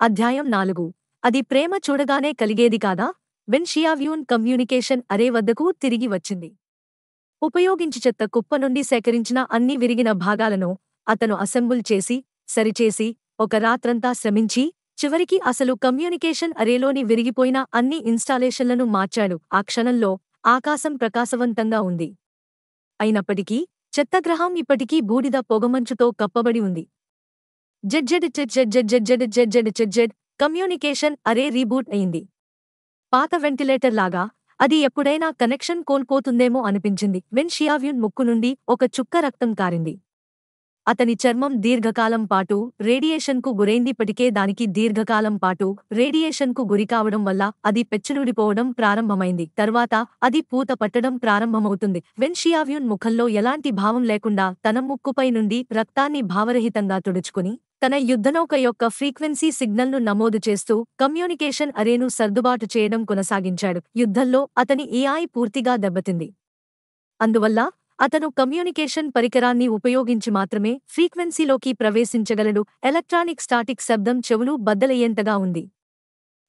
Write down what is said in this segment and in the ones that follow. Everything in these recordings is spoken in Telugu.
అధ్యాయం 4. అది ప్రేమ చూడగానే కలిగేది కాదా? వెన్ షియావ్యూన్ కమ్యూనికేషన్ అరే వద్దకు తిరిగి వచ్చింది. ఉపయోగించి చెత్త కుప్ప నుండి సేకరించిన అన్ని విరిగిన భాగాలను అతను అసెంబుల్ చేసి, సరిచేసి, ఒక రాత్రంతా శ్రమించి, చివరికి అసలు కమ్యూనికేషన్ అరేలోని విరిగిపోయిన అన్ని ఇన్స్టాలేషన్లను మార్చాడు. ఆ క్షణంలో ఆకాశం ప్రకాశవంతంగా ఉంది. అయినప్పటికీ చెత్తగ్రహం ఇప్పటికీ బూడిద పొగమంచుతో కప్పబడి ఉంది. జెడ్ కమ్యూనికేషన్ అరే రీబూట్ అయింది. పాత వెంటిలేటర్ లాగా అది ఎప్పుడైనా కనెక్షన్ కోల్పోతుందేమో అనిపించింది. వెన్ షియావ్యూన్ ముక్కు నుండి ఒక చుక్క రక్తం కారింది. అతని చర్మం దీర్ఘకాలం పాటు రేడియేషన్కు గురైందిప్పటికే దానికి దీర్ఘకాలం పాటు రేడియేషన్కు గురికావడం వల్ల అది పెచ్చులుడిపోవడం ప్రారంభమైంది. తర్వాత అది పూత పట్టడం ప్రారంభమవుతుంది. వెన్ షియావ్యూన్ ముఖంలో ఎలాంటి భావం లేకుండా తన ముక్కుపై నుండి రక్తాన్ని భావరహితంగా తుడుచుకుని తన యుద్ధనౌక యొక్క ఫ్రీక్వెన్సీ సిగ్నల్ను నమోదు చేస్తూ కమ్యూనికేషన్ అరేను సర్దుబాటు చేయడం కొనసాగించాడు. యుద్ధంలో అతని ఏఐ పూర్తిగా దెబ్బతింది. అందువల్ల అతను కమ్యూనికేషన్ పరికరాన్ని ఉపయోగించి మాత్రమే ఫ్రీక్వెన్సీలోకి ప్రవేశించగలడు. ఎలక్ట్రానిక్ స్టాటిక్ శబ్దం చెవులు బద్దలయ్యేంతగా ఉంది.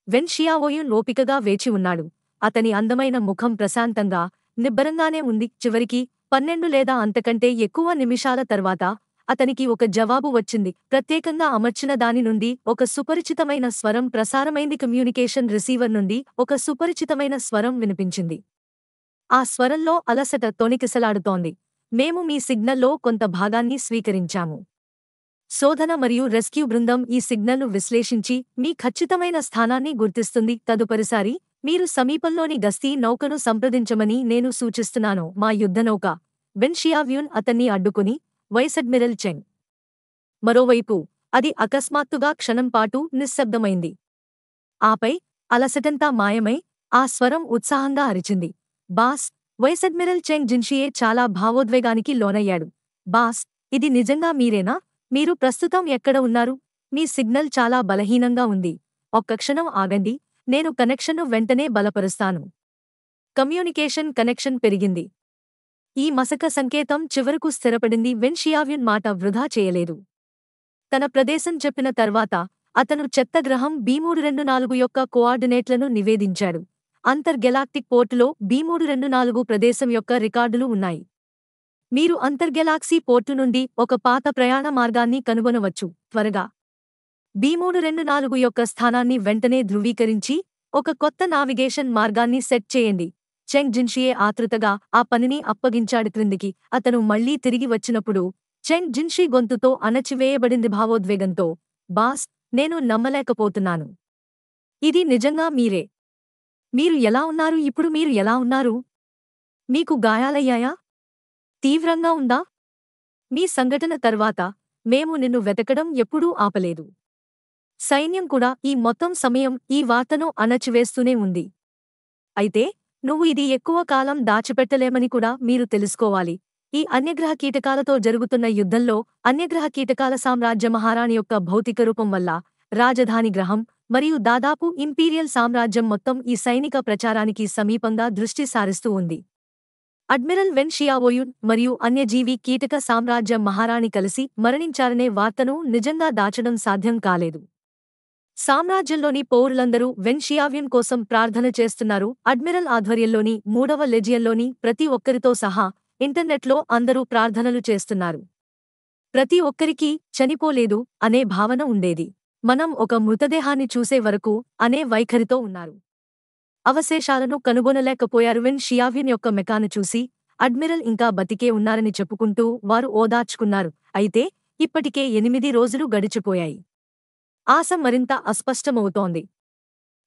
వెన్ షియావోయున్ ఓపికగా వేచి ఉన్నాడు. అతని అందమైన ముఖం ప్రశాంతంగా, నిబ్బరంగానే ఉంది. చివరికి 12 లేదా అంతకంటే ఎక్కువ నిమిషాల తర్వాత అతనికి ఒక జవాబు వచ్చింది. ప్రత్యేకంగా అమర్చిన దాని నుండి ఒక సుపరిచితమైన స్వరం ప్రసారమైంది. కమ్యూనికేషన్ రిసీవర్ నుండి ఒక సుపరిచితమైన స్వరం వినిపించింది. ఆ స్వరంలో అలసట తొణికిసలాడుతోంది. మేము మీ సిగ్నల్లో కొంత భాగాన్ని స్వీకరించాము. శోధన మరియు రెస్క్యూ బృందం ఈ సిగ్నల్ను విశ్లేషించి మీ ఖచ్చితమైన స్థానాన్ని గుర్తిస్తుంది. తదుపరిసారి మీరు సమీపంలోని గస్తీ నౌకను సంప్రదించమని నేను సూచిస్తున్నాను. మా యుద్ధనౌక. వెన్ షియావ్యూన్ అతన్ని అడ్డుకుని, వైస్ అడ్మిరల్ చెంగ్. మరోవైపు అది అకస్మాత్తుగా క్షణంపాటు నిశ్శబ్దమైంది. ఆపై అలసటంతా మాయమై ఆ స్వరం ఉత్సాహంగా అరిచింది. బాస్! వైస్ అడ్మిరల్ చెంగ్ జిన్షియే చాలా భావోద్వేగానికి లోనయ్యాడు. బాస్! ఇది నిజంగా మీరేనా? మీరు ప్రస్తుతం ఎక్కడ ఉన్నారు? మీ సిగ్నల్ చాలా బలహీనంగా ఉంది. ఒక్క క్షణం ఆగండి, నేను కనెక్షన్ను వెంటనే బలపరుస్తాను. కమ్యూనికేషన్ కనెక్షన్ పెరిగింది. ఈ మసక సంకేతం చివరకు స్థిరపడింది. వెన్ షియావ్యూన్ మాట వృధా చేయలేదు. తన ప్రదేశం చెప్పిన తర్వాత అతను చెత్తగ్రహం B324 యొక్క కోఆర్డినేట్లను నివేదించాడు. అంతర్గెలాక్టిక్ పోర్టులో B324 ప్రదేశం యొక్క రికార్డులు ఉన్నాయి. మీరు అంతర్గెలాక్సీ పోర్టు నుండి ఒక పాత ప్రయాణ మార్గాన్ని కనుగొనవచ్చు. త్వరగా B324 యొక్క స్థానాన్ని వెంటనే ధృవీకరించి ఒక కొత్త నావిగేషన్ మార్గాన్ని సెట్ చేయండి. చెంగ్ జిన్షియే ఆతృతగా ఆ పనిని అప్పగించాడు. క్రిందికి అతను మళ్లీ తిరిగి వచ్చినప్పుడు చెంగ్ జిన్షి గొంతుతో అణచివేయబడింది భావోద్వేగంతో. బాస్! నేను నమ్మలేకపోతున్నాను. ఇది నిజంగా మీరే. మీరు ఎలా ఉన్నారు? ఇప్పుడు మీరు ఎలా ఉన్నారు? మీకు గాయాలయ్యాయా? తీవ్రంగా ఉందా? మీ సంఘటన తర్వాత మేము నిన్ను వెతకడం ఎప్పుడూ ఆపలేదు. సైన్యం కూడా ఈ మొత్తం సమయం ఈ వార్తను అణచివేస్తూనే ఉంది. అయితే నువ్వు ఇది ఎక్కువ కాలం దాచిపెట్టలేమని కూడా మీరు తెలుసుకోవాలి. ఈ అన్యగ్రహ కీటకాలతో జరుగుతున్న యుద్ధంలో అన్యగ్రహ కీటకాల సామ్రాజ్య మహారాణి యొక్క భౌతిక రూపం వల్ల రాజధాని గ్రహం మరియు దాదాపు ఇంపీరియల్ సామ్రాజ్యం మొత్తం ఈ సైనిక ప్రచారానికి సమీపంగా దృష్టి సారిస్తూ ఉంది. అడ్మిరల్ వెన్ షియావోయున్ మరియు అన్యజీవి కీటక సామ్రాజ్య మహారాణి కలిసి మరణించారనే వార్తను నిజంగా దాచడం సాధ్యం కాలేదు. సామ్రాజ్యంలోని పౌరులందరూ వెన్ షియావ్యూన్ కోసం ప్రార్థన చేస్తున్నారు. అడ్మిరల్ ఆధ్వర్యంలోని 3వ లెజియన్లోని ప్రతి ఒక్కరితో సహా ఇంటర్నెట్లో అందరూ ప్రార్థనలు చేస్తున్నారు. ప్రతి ఒక్కరికీ చనిపోలేదు అనే భావన ఉండేది. మనం ఒక మృతదేహాన్ని చూసే వరకు అనే వైఖరితో ఉన్నారు. అవశేషాలను కనుగొనలేకపోయారు. వెన్ షియావ్యూన్ యొక్క మెకాను చూసి అడ్మిరల్ ఇంకా బతికే ఉన్నారని చెప్పుకుంటూ వారు ఓదార్చుకున్నారు. అయితే ఇప్పటికే 8 రోజులు గడిచిపోయాయి. ఆశ మరింత అస్పష్టమవుతోంది.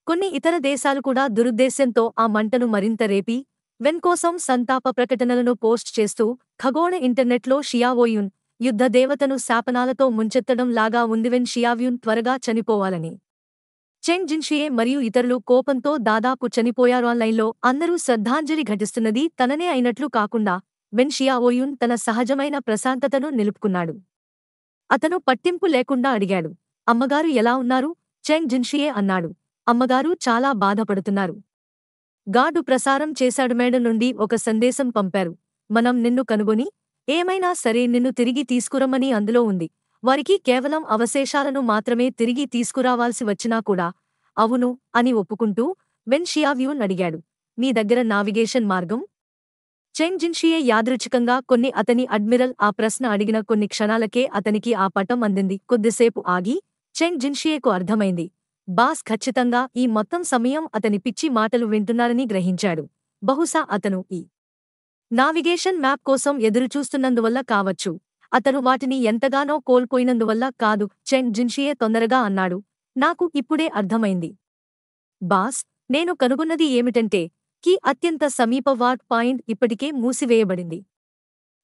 కొన్ని ఇతర దేశాలు కూడా దురుద్దేశ్యంతో ఆ మంటను మరింత రేపి వెన్ కోసం సంతాప ప్రకటనలను పోస్ట్ చేస్తూ ఖగోళ ఇంటర్నెట్లో షియావోయున్ యుద్ధ దేవతను శాపనాలతో ముంచెత్తడం లాగా ఉంది. వెన్ షియావ్యూన్ త్వరగా చనిపోవాలని చెంగ్ జిన్షియే మరియు ఇతరులు కోపంతో దాదాపు చనిపోయారు. ఆన్లైన్లో అందరూ శ్రద్ధాంజలి ఘటిస్తున్నది తననే అయినట్లు కాకుండా వెన్ షియావోయున్ తన సహజమైన ప్రశాంతతను నిలుపుకున్నాడు. అతను పట్టింపు లేకుండా అడిగాడు, అమ్మగారు ఎలా ఉన్నారు? చెంగ్ జిన్షియే అన్నాడు, అమ్మగారు చాలా బాధపడుతున్నారు. గార్డు ప్రసారం చేశాడు. మేడం నుండి ఒక సందేశం పంపారు. మనం నిన్ను కనుగొని ఏమైనా సరే నిన్ను తిరిగి తీసుకురమ్మని అందులో ఉంది. వారికి కేవలం అవశేషాలను మాత్రమే తిరిగి తీసుకురావాల్సి వచ్చినా కూడా అవును అని ఒప్పుకుంటూ వెన్ షియావ్యూన్ అడిగాడు, మీ దగ్గర నావిగేషన్ మార్గం? చెంగ్ జిన్షియే యాదృచ్ఛికంగా అతని అడ్మిరల్ ఆ ప్రశ్న అడిగిన కొన్ని క్షణాలకే అతనికి ఆ పటం అందింది. కొద్దిసేపు ఆగి చెంగ్ జిన్షియేకు అర్థమైంది, బాస్ ఖచ్చితంగా ఈ మొత్తం సమయం అతని పిచ్చి మాటలు వింటున్నారని గ్రహించాడు. బహుశా అతను ఈ నావిగేషన్ మ్యాప్ కోసం ఎదురుచూస్తున్నందువల్ల కావచ్చు. అతను వాటిని ఎంతగానో కోల్పోయినందువల్ల కాదు. చెంగ్ జిన్షియే తొందరగా అన్నాడు, నాకు ఇప్పుడే అర్థమైంది బాస్. నేను కనుగొన్నది ఏమిటంటే కీ అత్యంత సమీప వార్ప్ పాయింట్ ఇప్పటికే మూసివేయబడింది.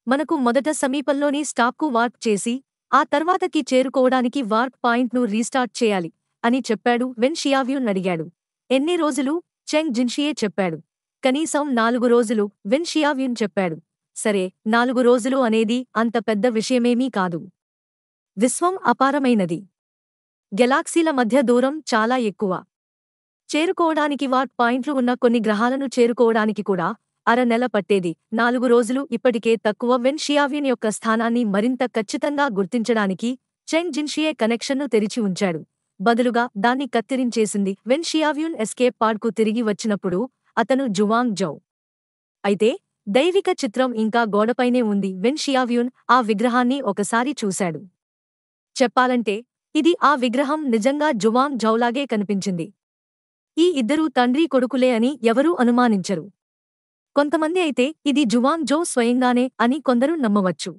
మనకు మొదట సమీపంలోని స్టాప్కు వార్ప్ చేసి ఆ తర్వాత కీ చేరుకోవడానికి వార్ప్ పాయింట్ను రీస్టార్ట్ చేయాలి అని చెప్పాడు. వెన్ షియావ్యూన్ అడిగాడు, ఎన్ని రోజులు? చెంగ్ జిన్షియే చెప్పాడు, కనీసం 4 రోజులు. వెన్ షియావ్యూన్ చెప్పాడు, సరే, 4 రోజులు అనేది అంత పెద్ద విషయమేమీ కాదు. విశ్వం అపారమైనది. గెలాక్సీల మధ్య దూరం చాలా ఎక్కువ. చేరుకోవడానికి వార్ప్ పాయింట్లు ఉన్న కొన్ని గ్రహాలను చేరుకోవడానికి కూడా అర నెల పట్టేది. 4 రోజులు ఇప్పటికే తక్కువ. వెన్ షియావ్యూన్ యొక్క స్థానాన్ని మరింత ఖచ్చితంగా గుర్తించడానికి చెంగ్ జిన్షియే కనెక్షన్ను తెరిచి ఉంచాడు, బదులుగా దాన్ని కత్తిరించేసింది. వెన్ షియావ్యూన్ ఎస్కేప్ పాడ్కు తిరిగి వచ్చినప్పుడు అతను జువాంగ్ జౌ అయితే దైవిక చిత్రం ఇంకా గోడపైనే ఉంది. వెన్ షియావ్యూన్ ఆ విగ్రహాన్ని ఒకసారి చూశాడు. చెప్పాలంటే ఇది ఆ విగ్రహం నిజంగా జువాంగ్ జౌలాగే కనిపించింది. ఈ ఇద్దరూ తండ్రీ కొడుకులే అని ఎవరూ అనుమానించరు. కొంతమంది అయితే ఇది జువాంగ్ జౌ స్వయంగానే అని కొందరు నమ్మవచ్చు.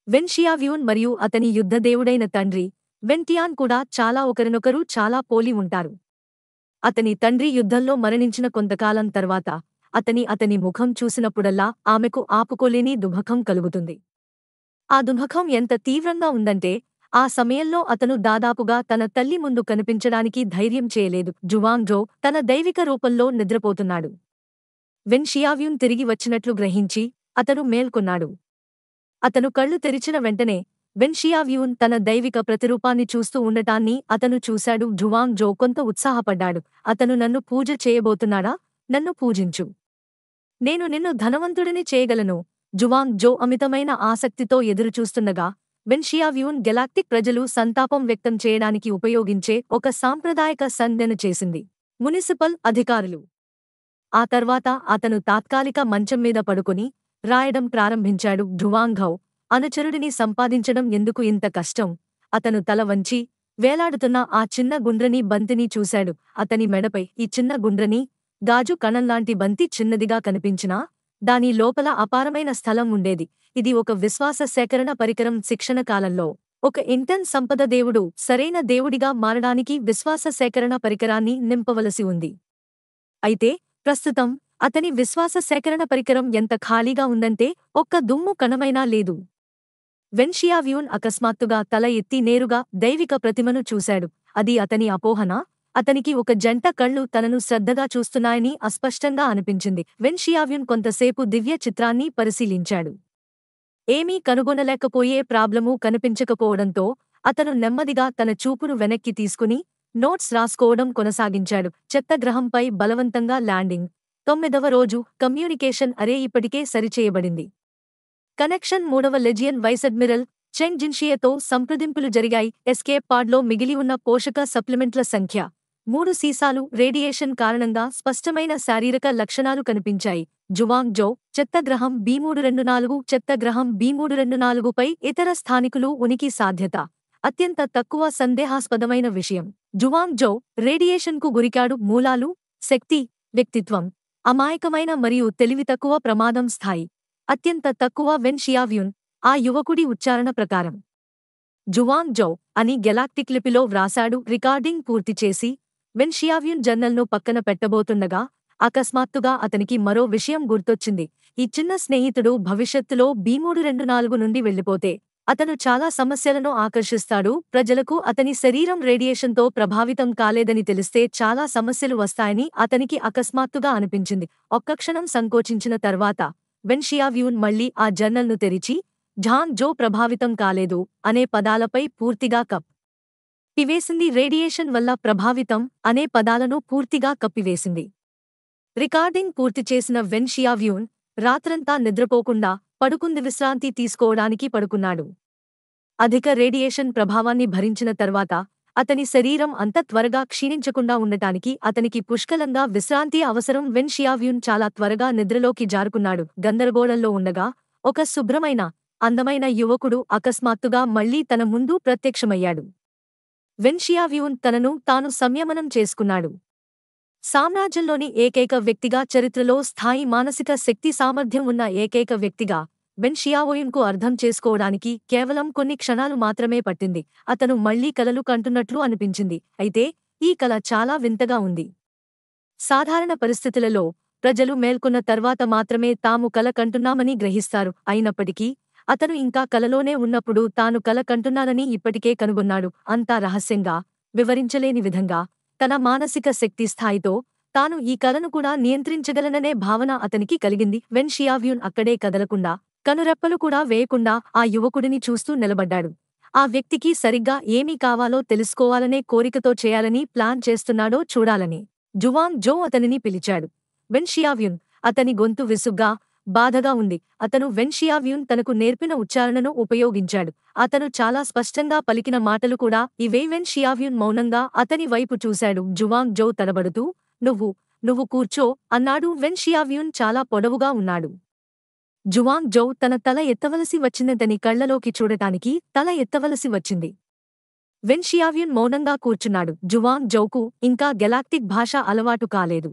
వెన్ షియావ్యూన్ మరియు అతని యుద్ధదేవుడైన తండ్రి వెన్ టియాన్ కూడా ఒకరినొకరు చాలా పోలి ఉంటారు. అతని తండ్రి యుద్ధంలో మరణించిన కొంతకాలం తర్వాత అతని ముఖం చూసినప్పుడల్లా ఆమెకు ఆపుకోలేని దుఃఖం కలుగుతుంది. ఆ దుఃఖం ఎంత తీవ్రంగా ఉందంటే ఆ సమయంలో అతను దాదాపుగా తన తల్లి ముందు కనిపించడానికి ధైర్యం చేయలేదు. జువాంగ్ జౌ తన దైవిక రూపంలో నిద్రపోతున్నాడు. వెన్ షియావ్యూన్ తిరిగి వచ్చినట్లు గ్రహించి అతను మేల్కొన్నాడు. అతను కళ్ళు తెరిచిన వెంటనే వెన్ షియావ్యూన్ తన దైవిక ప్రతిరూపాన్ని చూస్తూ ఉండటాన్ని అతను చూశాడు. జువాంగ్ జౌ కొంత ఉత్సాహపడ్డాడు. అతను నన్ను పూజ చేయబోతున్నాడా? నన్ను పూజించు. నేను నిన్ను ధనవంతుడిని చేయగలను. జువాంగ్ జౌ అమితమైన ఆసక్తితో ఎదురుచూస్తుండగా వెన్ షియావ్యూన్ గెలాక్టిక్ ప్రజలు సంతాపం వ్యక్తం చేయడానికి ఉపయోగించే ఒక సాంప్రదాయక సంజ్ఞను చేసింది. మునిసిపల్ అధికారులు. ఆ తర్వాత అతను తాత్కాలిక మంచం మీద పడుకుని రాయడం ప్రారంభించాడు. జువాంగ్ జౌ అనుచరుడిని సంపాదించడం ఎందుకు ఇంత కష్టం? అతను తల వంచి వేలాడుతున్న ఆ చిన్న గుండ్రని బంతిని చూశాడు. అతని మెడపై ఈ చిన్న గుండ్రని గాజు కణంలాంటి బంతి చిన్నదిగా కనిపించినా దాని లోపల అపారమైన స్థలం ఉండేది. ఇది ఒక విశ్వాస సేకరణ పరికరం. శిక్షణ కాలంలో ఒక ఇంటర్న్ సంపద దేవుడు సరైన దేవుడిగా మారడానికి విశ్వాస సేకరణ పరికరాన్ని నింపవలసి ఉంది. అయితే ప్రస్తుతం అతని విశ్వాస సేకరణ పరికరం ఎంత ఖాళీగా ఉందంటే ఒక్క దుమ్ము కణమైనా లేదు. వెన్ షియావ్యూన్ అకస్మాత్తుగా తల ఎత్తి నేరుగా దైవిక ప్రతిమను చూశాడు. అది అతని అపోహనా? అతనికి ఒక జంట కళ్ళు తనను శ్రద్ధగా చూస్తున్నాయని అస్పష్టంగా అనిపించింది. వెన్ షియావ్యూన్ కొంతసేపు దివ్య చిత్రాన్ని పరిశీలించాడు. ఏమీ కనుగొనలేకపోయే ప్రాబ్లమూ కనిపించకపోవడంతో అతను నెమ్మదిగా తన చూపును వెనక్కి తీసుకుని నోట్స్ రాసుకోవడం కొనసాగించాడు. చెత్త గ్రహంపై బలవంతంగా ల్యాండింగ్. 9వ రోజు. కమ్యూనికేషన్ అరే ఇప్పటికే సరిచేయబడింది. కనెక్షన్. 3వ లెజియన్ వైస్ అడ్మిరల్ చెంగ్ జిన్షియేతో సంప్రదింపులు జరిగాయి. ఎస్కేప్ పాడ్లో మిగిలి ఉన్న పోషక సప్లిమెంట్ల సంఖ్య 3 సీసాలు. రేడియేషన్ కారణంగా స్పష్టమైన శారీరక లక్షణాలు కనిపించాయి. జువాంగ్ జౌ చెత్తగ్రహం B324 చెత్తగ్రహం B324పై ఇతర స్థానికులు ఉనికి సాధ్యత అత్యంత తక్కువ. సందేహాస్పదమైన విషయం, జువాంగ్ జౌ రేడియేషన్కు గురికాడు. మూలాలు, శక్తి, వ్యక్తిత్వం అమాయకమైన మరియు తెలివితక్కువ. ప్రమాదం స్థాయి అత్యంత తక్కువ. వెన్ షియావ్యూన్ ఆ యువకుడి ఉచ్చారణ ప్రకారం జువాంగ్ జౌ అని గెలాక్టిక్ లిపిలో వ్రాసాడు. రికార్డింగ్ పూర్తి చేసి వెన్ షియావ్యూన్ జర్నల్ను పక్కన పెట్టబోతుండగా అకస్మాత్తుగా అతనికి మరో విషయం గుర్తొచ్చింది. ఈ చిన్న స్నేహితుడు భవిష్యత్తులో B324 నుండి వెళ్ళిపోతే అతను చాలా సమస్యలను ఆకర్షిస్తాడు. ప్రజలకు అతని శరీరం రేడియేషన్తో ప్రభావితం కాలేదని తెలిస్తే చాలా సమస్యలు వస్తాయని అతనికి అకస్మాత్తుగా అనిపించింది. ఒక్క క్షణం సంకోచించిన తర్వాత వెన్ షియావ్యూన్ మళ్లీ ఆ జర్నల్ను తెరిచి జాంగ్ జౌ ప్రభావితం కాలేదు అనే పదాలపై పూర్తిగా కప్పివేసింది. రేడియేషన్ వల్ల ప్రభావితం అనే పదాలను పూర్తిగా కప్పివేసింది. రికార్డింగ్ పూర్తి చేసిన వెన్ షియావ్యూన్ రాత్రంతా నిద్రపోకుండా పడుకుంది. విశ్రాంతి తీసుకోవడానికి పడుకున్నాడు. అధిక రేడియేషన్ ప్రభావాన్ని భరించిన తర్వాత అతని శరీరం అంత త్వరగా క్షీణించకుండా ఉండటానికి అతనికి పుష్కలంగా విశ్రాంతి అవసరం. వెన్ షియావ్యూన్ చాలా త్వరగా నిద్రలోకి జారుకున్నాడు. గందరగోళంలో ఉండగా ఒక శుభ్రమైన అందమైన యువకుడు అకస్మాత్తుగా మళ్లీ తన ముందు ప్రత్యక్షమయ్యాడు. వెన్ షియావ్యూన్ తనను తాను సంయమనం చేసుకున్నాడు. సామ్రాజ్యంలోని ఏకైక వ్యక్తిగా, చరిత్రలో స్థాయి మానసిక శక్తి సామర్థ్యం ఉన్న ఏకైక వ్యక్తిగా వెన్ షియావోయున్కు అర్థం చేసుకోవడానికి కేవలం కొన్ని క్షణాలు మాత్రమే పట్టింది. అతను మళ్లీ కలలు కంటున్నట్లు అనిపించింది. అయితే ఈ కల చాలా వింతగా ఉంది. సాధారణ పరిస్థితులలో ప్రజలు మేల్కొన్న తర్వాత మాత్రమే తాము కల కంటున్నామని గ్రహిస్తారు. అయినప్పటికీ అతను ఇంకా కలలోనే ఉన్నప్పుడు తాను కల కంటున్నానని ఇప్పటికే కనుగొన్నాడు. అంతా రహస్యంగా, వివరించలేని విధంగా, తన మానసిక శక్తి స్థాయితో తాను ఈ కలను కూడా నియంత్రించగలననే భావన అతనికి కలిగింది. వెన్ షియావ్యూన్ అక్కడే కదలకుండా, కనురెప్పలు కూడా వేయకుండా ఆ యువకుడిని చూస్తూ నిలబడ్డాడు. ఆ వ్యక్తికి సరిగ్గా ఏమీ కావాలో తెలుసుకోవాలనే కోరికతో చేయాలని ప్లాన్ చేస్తున్నాడో చూడాలని జువాంగ్ జో అతనిని పిలిచాడు. వెన్ షియావ్యూన్, అతని గొంతు విసుగ్గా, బాధగా ఉంది. అతను వెన్ షియావ్యూన్ తనకు నేర్పిన ఉచ్చారణను ఉపయోగించాడు. అతను చాలా స్పష్టంగా పలికిన మాటలు కూడా ఇవే. వెన్ షియావ్యూన్ మౌనంగా అతని వైపు చూశాడు. జువాంగ్ జో తడబడుతూ, నువ్వు కూర్చో అన్నాడు. వెన్ షియావ్యూన్ చాలా పొడవుగా ఉన్నాడు. జువాంగ్ జో తన తల ఎత్తవలసి వచ్చిందతని కళ్లలోకి చూడటానికి తల ఎత్తవలసి వచ్చింది. వెన్ షియావ్యూన్ మౌనంగా కూర్చున్నాడు. జువాంగ్ జోకు ఇంకా గెలాక్టిక్ భాష అలవాటు కాలేదు.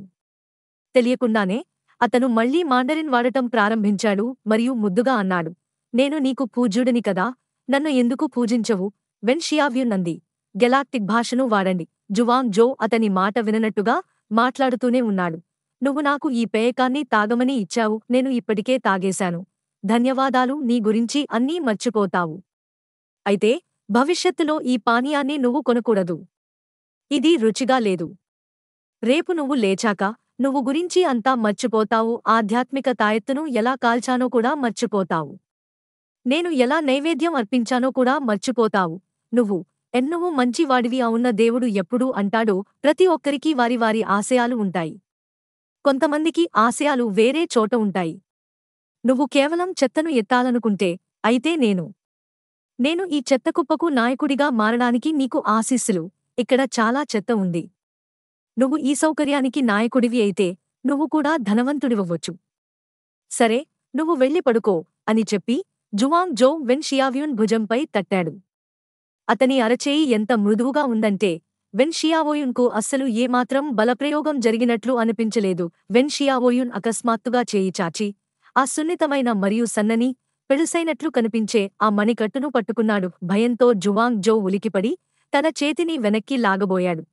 తెలియకుండానే అతను మళ్లీ మాండరిన్ వాడటం ప్రారంభించాడు మరియు ముద్దుగా అన్నాడు, నేను నీకు పూజ్యుడిని కదా, నన్ను ఎందుకు పూజించవు? వెన్ షియావ్యూన్ అంది. గెలాక్టిక్ భాషను వాడండి. జువాంగ్ జో అతని మాట విననట్టుగా మాట్లాడుతూనే ఉన్నాడు. నువ్వు నాకు ఈ పేయకాన్ని తాగమని ఇచ్చావు, నేను ఇప్పటికే తాగేశాను. ధన్యవాదాలు, నీ గురించి అన్నీ మర్చిపోతావు. అయితే భవిష్యత్తులో ఈ పానీయాన్ని నువ్వు కొనకూడదు. ఇది రుచిగా లేదు. రేపు నువ్వు లేచాక నువ్వు గురించి అంతా మర్చిపోతావు. ఆధ్యాత్మిక తాయెత్తును ఎలా కాల్చానో కూడా మర్చిపోతావు. నేను ఎలా నైవేద్యం అర్పించానో కూడా మర్చిపోతావు. నువ్వు మంచివాడివి. అవున్న దేవుడు ఎప్పుడూ అంటాడో, ప్రతి ఒక్కరికీ వారి వారి ఆశయాలు ఉంటాయి. కొంతమందికి ఆశయాలు వేరే చోట ఉంటాయి. నువ్వు కేవలం చెత్తను ఎత్తాలనుకుంటే, అయితే నేను ఈ చెత్తకుప్పకు నాయకుడిగా మారడానికి నీకు ఆశీస్సులు. ఇక్కడ చాలా చెత్త ఉంది. నువ్వు ఈ సౌకర్యానికి నాయకుడివి అయితే నువ్వు కూడా ధనవంతుడివవ్వొచ్చు. సరే, నువ్వు వెళ్ళి పడుకో అని చెప్పి జువాంగ్ జో వెన్ షియావ్యూన్ భుజంపై తట్టాడు. అతని అరచేయి ఎంత మృదువుగా ఉందంటే వెన్ షియావోయున్కు అస్సలు ఏమాత్రం బలప్రయోగం జరిగినట్లు అనిపించలేదు. వెన్ షియావోయున్ అకస్మాత్తుగా చేయి చాచి ఆ సున్నితమైన మరియు సన్నని, పెళుసైనట్లు కనిపించే ఆ మణికట్టును పట్టుకున్నాడు. భయంతో జువాంగ్ జో ఉలికిపడి తన చేతిని వెనక్కి లాగబోయాడు.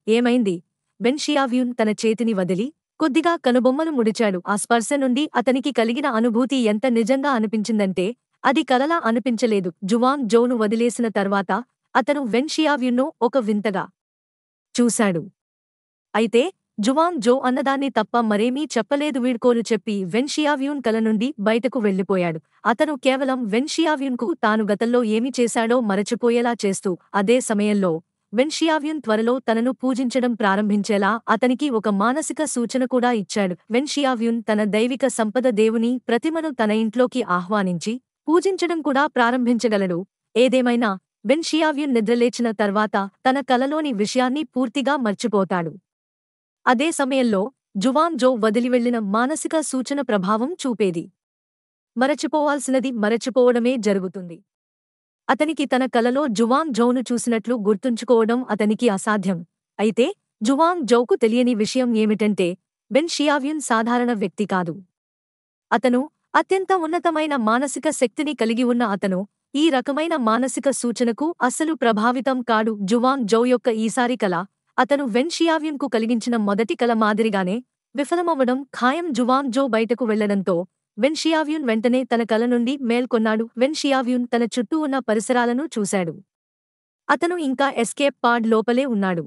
ఏమైంది? వెన్ షియావ్యూన్ తన చేతిని వదిలి కొద్దిగా కనుబొమ్మలు ముడిచాడు. ఆ స్పర్శ నుండి అతనికి కలిగిన అనుభూతి ఎంత నిజంగా అనిపించిందంటే అది కలలా అనిపించలేదు. జువాంగ్ జోను వదిలేసిన తర్వాత అతను వెన్ షియావ్యూన్ను ఒక వింతగా చూశాడు. అయితే జువాంగ్ జో అన్నదాన్ని తప్ప మరేమీ చెప్పలేదు. వీడ్కోలు చెప్పి వెన్ షియావ్యూన్ కల నుండి బయటకు వెళ్లిపోయాడు. అతను కేవలం వెన్ షియావ్యూన్కు తాను గతంలో ఏమి చేశాడో మరచిపోయేలా చేస్తూ, అదే సమయంలో వెన్ షియావ్యూన్ త్వరలో తనను పూజించడం ప్రారంభించేలా అతనికి ఒక మానసిక సూచన కూడా ఇచ్చాడు. వెన్ షియావ్యూన్ తన దైవిక సంపద దేవుని ప్రతిమను తన ఇంట్లోకి ఆహ్వానించి పూజించడం కూడా ప్రారంభించగలడు. ఏదేమైనా వెన్ షియావ్యూన్ నిద్రలేచిన తర్వాత తన కలలోని విషయాన్ని పూర్తిగా మర్చిపోతాడు. అదే సమయంలో జువాంగ్ జో వదిలివెళ్లిన మానసిక సూచన ప్రభావం చూపేది. మరచిపోవాల్సినది మరచిపోవడమే జరుగుతుంది. అతనికి తన కలలో జువాంగ్ జోను చూసినట్లు గుర్తుంచుకోవడం అతనికి అసాధ్యం. అయితే జువాంగ్ జోకు తెలియని విషయం ఏమిటంటే వెన్ షియావ్యూన్ సాధారణ వ్యక్తి కాదు. అతను అత్యంత ఉన్నతమైన మానసిక శక్తిని కలిగి ఉన్న అతను ఈ రకమైన మానసిక సూచనకు అస్సలు ప్రభావితం కాడు. జువాంగ్ జో యొక్క ఈసారి కల అతను వెన్ షియావ్యూన్కు కలిగించిన మొదటి కల మాదిరిగానే విఫలమవ్వడం ఖాయం. జువాంగ్ జో బయటకు వెళ్లడంతో వెన్ షియావ్యూన్ వెంటనే తన కల నుండి మేల్కొన్నాడు. వెన్ షియావ్యూన్ తన చుట్టూ ఉన్న పరిసరాలను చూశాడు. అతను ఇంకా ఎస్కేప్ పాడ్ లోపలే ఉన్నాడు.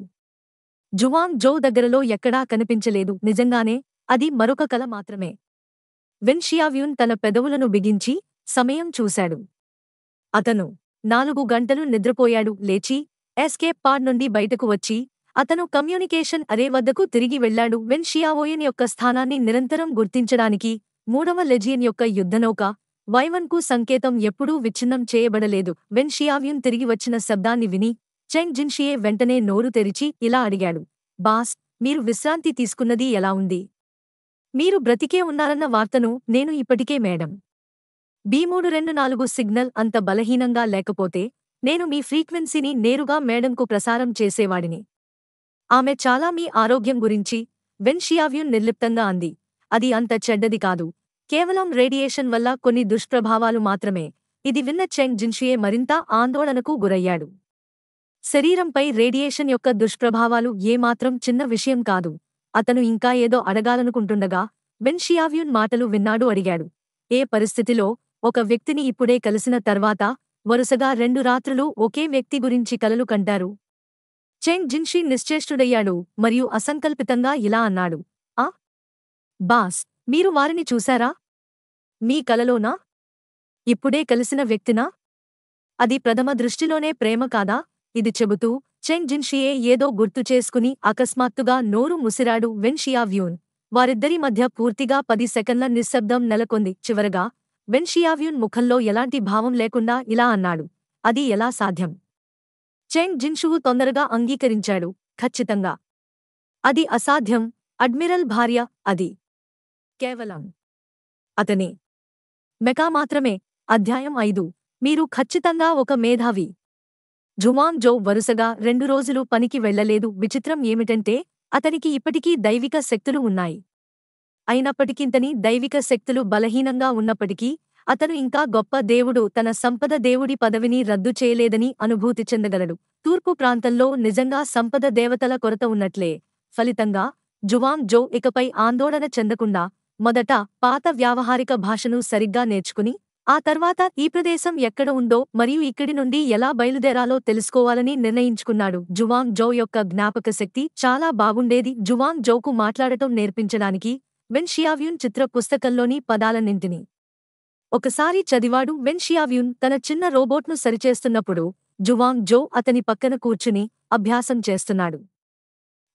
జువాంగ్ జో దగ్గరలో ఎక్కడా కనిపించలేదు. నిజంగానే అది మరొక కల మాత్రమే. వెన్ షియావ్యూన్ తన పెదవులను బిగించి సమయం చూశాడు. అతను 4 గంటలు నిద్రపోయాడు. లేచి ఎస్కేప్ పాడ్ నుండి బయటకు వచ్చి అతను కమ్యూనికేషన్ అరే వద్దకు తిరిగి వెళ్లాడు. వెన్ షియావోయున్ యొక్క స్థానాన్ని నిరంతరం గుర్తించడానికి 3వ లెజియన్ యొక్క యుద్ధనౌక వైవన్కు సంకేతం ఎప్పుడూ విచ్ఛిన్నం చేయబడలేదు. వెన్ షియావ్యున్ తిరిగి వచ్చిన శబ్దాన్ని విని చెంగ్ జిన్షియే వెంటనే నోరు తెరిచి ఇలా అడిగాడు. బాస్, మీరు విశ్రాంతి తీసుకున్నది ఎలా ఉంది? మీరు బ్రతికే ఉన్నారన్న వార్తను నేను ఇప్పటికే మేడం B324 సిగ్నల్ అంత బలహీనంగా లేకపోతే నేను మీ ఫ్రీక్వెన్సీని నేరుగా మేడంకు ప్రసారం చేసేవాడిని. ఆమె చాలా మీ ఆరోగ్యం గురించి వెన్ షియావ్యున్ నిర్లిప్తంగా అంది. అది అంత చెడ్డది కాదు. కేవలం రేడియేషన్ వల్ల కొన్ని దుష్ప్రభావాలు మాత్రమే. ఇది విన్న చెంగ్ జిన్షియే మరింత ఆందోళనకు గురయ్యాడు. శరీరంపై రేడియేషన్ యొక్క దుష్ప్రభావాలు ఏమాత్రం చిన్న విషయం కాదు. అతను ఇంకా ఏదో అడగాలనుకుంటుండగా వెన్ షియావ్యున్ మాటలు విన్నాడు. అడిగాడు, ఏ పరిస్థితిలో ఒక వ్యక్తిని ఇప్పుడే కలిసిన తర్వాత వరుసగా 2 రాత్రులు ఒకే వ్యక్తి గురించి కలలు కంటారు? చెంగ్ జిన్షి నిశ్చేష్టుడయ్యాడు మరియు అసంకల్పితంగా ఇలా అన్నాడు. ఆ బాస్, మీరు వారిని చూశారా? మీ కలలోనా? ఇప్పుడే కలిసిన వ్యక్తినా? అది ప్రథమ దృష్టిలోనే ప్రేమ కాదా? ఇది చెబుతూ చెంగ్ జిన్షియే ఏదో గుర్తు చేసుకుని అకస్మాత్తుగా నోరు ముసిరాడు. వెన్ షియావ్యున్ వారిద్దరి మధ్య పూర్తిగా 10 సెకన్ల నిశ్శబ్దం నెలకొంది. చివరగా వెన్ షియావ్యున్ ముఖంలో ఎలాంటి భావం లేకుండా ఇలా అన్నాడు, అది ఎలా సాధ్యం? చెంగ్ జిన్షు తొందరగా అంగీకరించాడు. ఖచ్చితంగా అది అసాధ్యం అడ్మిరల్ భార్య, అది కేవలం అతనే మెకా మాత్రమే. అధ్యాయం 5. మీరు ఖచ్చితంగా ఒక మేధావి. జువాంగ్ జౌ వరుసగా 2 రోజులు పనికి వెళ్లలేదు. విచిత్రం ఏమిటంటే అతనికి ఇప్పటికీ దైవిక శక్తులు ఉన్నాయి. అయినప్పటికింతని దైవిక శక్తులు బలహీనంగా ఉన్నప్పటికీ అతను ఇంకా గొప్ప దేవుడు తన సంపద దేవుడి పదవిని రద్దు చేయలేదని అనుభూతి చెందగలడు. తూర్పు ప్రాంతంలో నిజంగా సంపద దేవతల కొరత ఉన్నట్లే. ఫలితంగా జువాంగ్ జౌ ఇకపై ఆందోళన చెందకుండా మొదట పాత వ్యావహారిక భాషను సరిగ్గా నేర్చుకుని ఆ తర్వాత ఈ ప్రదేశం ఎక్కడ ఉందో మరియు ఇక్కడి నుండి ఎలా బయలుదేరాలో తెలుసుకోవాలని నిర్ణయించుకున్నాడు. జువాంగ్ జౌ యొక్క జ్ఞాపకశక్తి చాలా బాగుండేది. జువాంగ్ జౌకు మాట్లాడటం నేర్పించడానికి వెన్ షియావ్యున్ చిత్ర పుస్తకంలోని పదాలన్నింటినీ ఒకసారి చదివాడు. వెన్ షియావ్యున్ తన చిన్న రోబోట్ను సరిచేస్తున్నప్పుడు జువాంగ్ జౌ అతని పక్కన కూర్చుని అభ్యాసం చేస్తున్నాడు.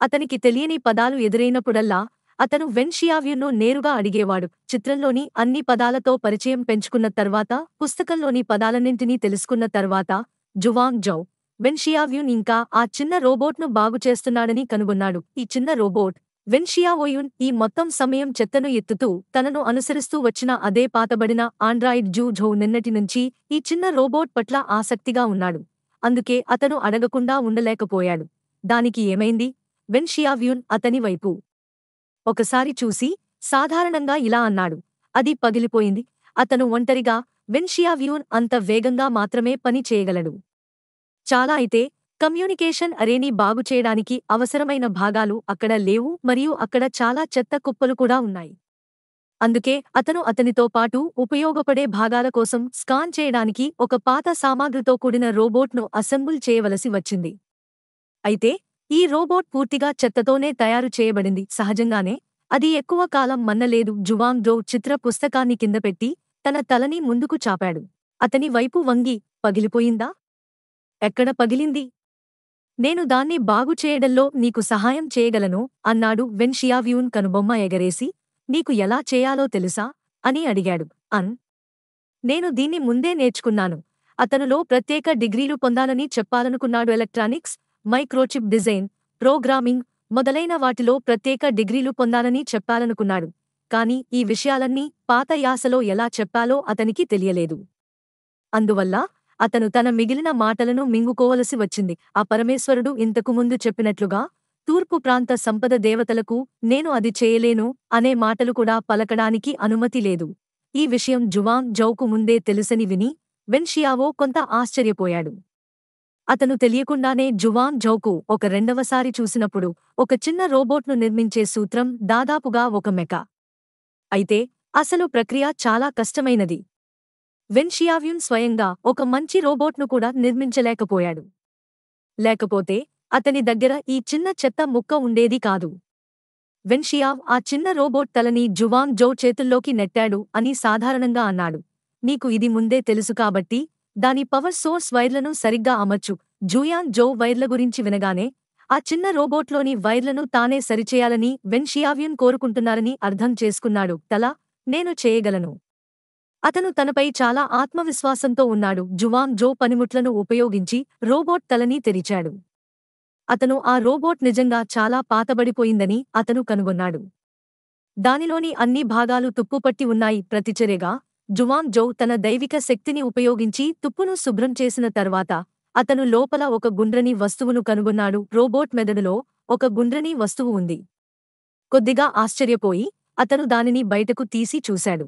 అతనికి తెలియని పదాలు ఎదురైనప్పుడల్లా అతను వెన్ షియావ్యున్ను నేరుగా అడిగేవాడు. చిత్రంలోని అన్ని పదాలతో పరిచయం పెంచుకున్న తర్వాత పుస్తకంలోని పదాలన్నింటినీ తెలుసుకున్న తర్వాత జువాంగ్ జౌ వెన్ షియావ్యున్ ఇంకా ఆ చిన్న రోబోట్ను బాగుచేస్తున్నాడని కనుగొన్నాడు. ఈ చిన్న రోబోట్ వెన్ షియావోయున్ ఈ మొత్తం సమయం చెత్తను ఎత్తుతూ తనను అనుసరిస్తూ వచ్చిన అదే పాతబడిన ఆండ్రాయిడ్ జూ ఝౌ నిన్నటి నుంచి ఈ చిన్న రోబోట్ పట్ల ఆసక్తిగా ఉన్నాడు. అందుకే అతను అడగకుండా ఉండలేకపోయాడు. దానికి ఏమైంది? వెన్ షియావ్యున్ అతని వైపు ఒకసారి చూసి సాధారణంగా ఇలా అన్నాడు, అది పగిలిపోయింది. అతను ఒంటరిగా వెన్ షియావ్యున్ అంత వేగంగా మాత్రమే పని చేయగలడు. చాలా అయితే కమ్యూనికేషన్ అరేని బాగుచేయడానికి అవసరమైన భాగాలు అక్కడ లేవు మరియు అక్కడ చాలా చెత్త కుప్పలు కూడా ఉన్నాయి. అందుకే అతను అతనితో పాటు ఉపయోగపడే భాగాల కోసం స్కాన్ చేయడానికి ఒక పాత సామాగ్రితో కూడిన రోబోట్ను అసెంబుల్ చేయవలసి వచ్చింది. అయితే ఈ రోబోట్ పూర్తిగా చెత్తతోనే తయారు చేయబడింది. సహజంగానే అది ఎక్కువ కాలం మన్నలేదు. జువాంగ్ జౌ చిత్ర పుస్తకాన్ని కిందపెట్టి తన తలని ముందుకు చాపాడు. అతని వైపు వంగి, పగిలిపోయిందా? ఎక్కడ పగిలింది? నేను దాన్ని బాగుచేయడంలో నీకు సహాయం చేయగలను అన్నాడు. వెన్ షియావ్యున్ కనుబొమ్మ ఎగరేసి, నీకు ఎలా చేయాలో తెలుసా అని అడిగాడు. నేను దీన్ని ముందే నేర్చుకున్నాను. అతనులో ప్రత్యేక డిగ్రీలు పొందాలని చెప్పాలనుకున్నాడు. ఎలక్ట్రానిక్స్, మైక్రోచిప్ డిజైన్, ప్రోగ్రామింగ్ మొదలైన వాటిలో ప్రత్యేక డిగ్రీలు పొందాలని చెప్పాలనుకున్నాడు. కాని ఈ విషయాలన్నీ పాత యాసలో ఎలా చెప్పాలో అతనికి తెలియలేదు. అందువల్ల అతను తన మిగిలిన మాటలను మింగుకోవలసి వచ్చింది. ఆ పరమేశ్వరుడు ఇంతకుముందు చెప్పినట్లుగా తూర్పు ప్రాంత సంపద దేవతలకు నేను అది చేయలేను అనే మాటలు కూడా పలకడానికి అనుమతి లేదు. ఈ విషయం జువాంగ్ జౌకు ముందే తెలుసని విని వెన్ షియావో కొంత ఆశ్చర్యపోయాడు. అతను తెలియకుండానే జువాంగ్ జౌకు ఒక రెండవసారి చూసినప్పుడు ఒక చిన్న రోబోట్ను నిర్మించే సూత్రం దాదాపుగా ఒక మెకా. అయితే అసలు ప్రక్రియ చాలా కష్టమైనది. వెన్ షియావ్యున్ స్వయంగా ఒక మంచి రోబోట్ను కూడా నిర్మించలేకపోయాడు. లేకపోతే అతని దగ్గర ఈ చిన్న చెత్త ముక్క ఉండేది కాదు. వెన్ షియావ్ ఆ చిన్న రోబోట్ తలని జువాంగ్ జౌ చేతుల్లోకి నెట్టాడు అని సాధారణంగా అన్నాడు. నీకు ఇది ముందే తెలుసు కాబట్టి దాని పవర్ సోర్స్ వైర్లను సరిగ్గా అమర్చు. జుయాంగ్ జౌ వైర్ల గురించి వినగానే ఆ చిన్న రోబోట్లోని వైర్లను తానే సరిచేయాలని వెన్ షియావ్యున్ కోరుకుంటున్నారని అర్థం చేసుకున్నాడు. నేను చేయగలను. అతను తనపై చాలా ఆత్మవిశ్వాసంతో ఉన్నాడు. జువాంగ్ జో పనిముట్లను ఉపయోగించి రోబోట్ తలని తెరిచాడు. అతను ఆ రోబోట్ నిజంగా చాలా పాతబడిపోయిందని అతను కనుగొన్నాడు. దానిలోని అన్ని భాగాలు తుప్పుపట్టి ఉన్నాయి. ప్రతిచర్యగా జువాంగ్ జో తన దైవిక శక్తిని ఉపయోగించి తుప్పును శుభ్రం చేసిన తర్వాత అతను లోపల ఒక గుండ్రని వస్తువును కనుగొన్నాడు. రోబోట్ మెదడులో ఒక గుండ్రని వస్తువు ఉంది. కొద్దిగా ఆశ్చర్యపోయి అతను దానిని బయటకు తీసి చూశాడు.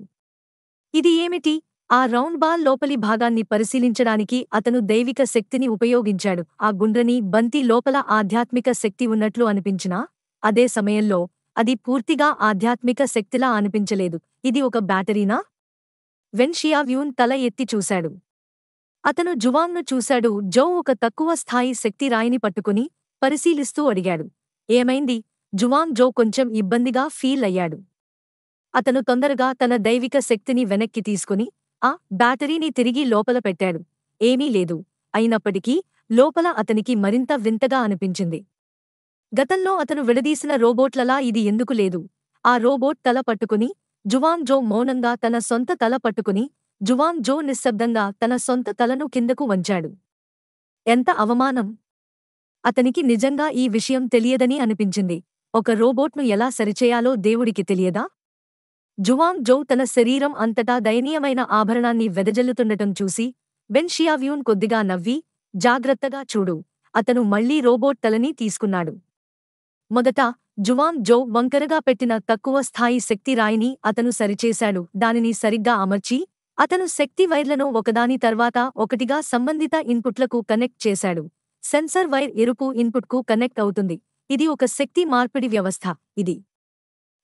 ఇది ఏమిటి? ఆ రౌండ్ బాల్ లోపలి భాగాన్ని పరిశీలించడానికి అతను దైవిక శక్తిని ఉపయోగించాడు. ఆ గుండ్రని బంతి లోపల ఆధ్యాత్మిక శక్తి ఉన్నట్లు అనిపించినా అదే సమయంలో అది పూర్తిగా ఆధ్యాత్మిక శక్తిలా అనిపించలేదు. ఇది ఒక బ్యాటరీనా? వెన్ షియావ్యూన్ తల ఎత్తి చూశాడు. అతను జువాంగ్ను చూశాడు. జో ఒక తక్కువ స్థాయి శక్తి రాయిని పట్టుకుని పరిశీలిస్తూ అడిగాడు. ఏమైంది? జువాంగ్ జో కొంచెం ఇబ్బందిగా ఫీల్ అయ్యాడు. అతను తొందరగా తన దైవిక శక్తిని వెనక్కి తీసుకుని ఆ బ్యాటరీని తిరిగి లోపల పెట్టాడు. ఏమీ లేదు. అయినప్పటికీ లోపల అతనికి మరింత వింతగా అనిపించింది. గతంలో అతను విడదీసిన రోబోట్లలా ఇది ఎందుకు లేదు? ఆ రోబోట్ తల పట్టుకుని జువాంగ్ జో మౌనంగా తన సొంత తల పట్టుకుని జువాంగ్ జో నిశ్శబ్దంగా తన సొంత తలను కిందకు వంచాడు. ఎంత అవమానం! అతనికి నిజంగా ఈ విషయం తెలియదని అనిపించింది. ఒక రోబోట్ను ఎలా సరిచేయాలో దేవుడికి తెలియదా? జువాంగ్ జో తన శరీరం అంతటా దయనీయమైన ఆభరణాన్ని వెదజల్లుతుండటం చూసి వెన్ షియావ్యూన్ కొద్దిగా నవ్వి, జాగ్రత్తగా చూడు. అతను మళ్లీ రోబోట్ తలని తీసుకున్నాడు. మొదట జువాంగ్ జో వంకరగా పెట్టిన తక్కువ స్థాయి శక్తి రాయిని అతను సరిచేశాడు. దానిని సరిగ్గా అమర్చి అతను శక్తి వైర్లను ఒకదాని తర్వాత ఒకటిగా సంబంధిత ఇన్పుట్లకు కనెక్ట్ చేశాడు. సెన్సర్ వైర్ ఎరుపు ఇన్పుట్కు కనెక్ట్ అవుతుంది. ఇది ఒక శక్తి మార్పిడి వ్యవస్థ. ఇది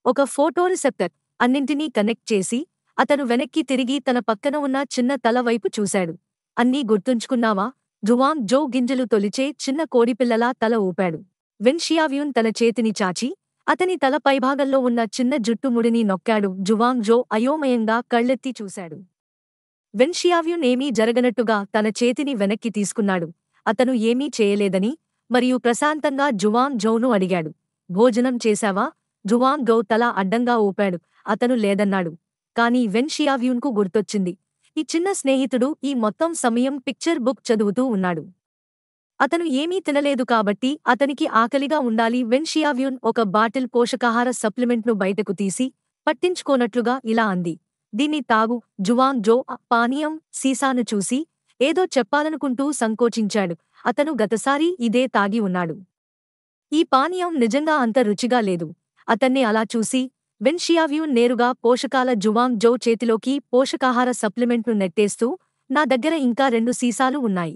ఒక ఫోటోరిసెప్టర్. అన్నింటినీ కనెక్ట్ చేసి అతను వెనక్కి తిరిగి తన పక్కన ఉన్న చిన్న తల వైపు చూశాడు. అన్నీ గుర్తుంచుకున్నావా? జువాంగ్ జో గింజలు తొలిచే చిన్న కోడిపిల్లలా తల ఊపాడు. వెన్ షియావ్యూన్ తన చేతిని చాచి అతని తల పైభాగంలో ఉన్న చిన్న జుట్టు ముడిని నొక్కాడు. జువాంగ్ జో అయోమయంగా కళ్ళెత్తి చూశాడు. వెన్ షియావ్యూన్ ఏమీ జరగనట్టుగా తన చేతిని వెనక్కి తీసుకున్నాడు. అతను ఏమీ చేయలేదని మరియు ప్రశాంతంగా జువాంగ్ జోను అడిగాడు. భోజనం చేశావా? జువాంగ్ జో తల అడ్డంగా ఊపాడు. అతను లేదన్నాడు. కాని వెన్ షియావ్యూన్కు గుర్తొచ్చింది. ఈ చిన్న స్నేహితుడు ఈ మొత్తం సమయం పిక్చర్ బుక్ చదువుతూ ఉన్నాడు. అతను ఏమీ తినలేదు కాబట్టి అతనికి ఆకలిగా ఉండాలి. వెన్ షియావ్యూన్ ఒక బాటిల్ పోషకాహార సప్లిమెంట్ను బయటకు తీసి పట్టించుకోనట్లుగా ఇలా అంది. దీన్ని తాగు. జువాంగ్ జో ఆ పానీయం సీసాను చూసి ఏదో చెప్పాలనుకుంటూ సంకోచించాడు. అతను గతసారి ఇదే తాగి ఉన్నాడు. ఈ పానీయం నిజంగా అంత రుచిగా లేదు. అతన్ని అలా చూసి వెన్ షియావ్యూన్ నేరుగా పోషకాల జువాంగ్ జో చేతిలోకి పోషకాహార సప్లిమెంట్ను నెట్టేస్తూ నా దగ్గర ఇంకా 2 సీసాలు ఉన్నాయి.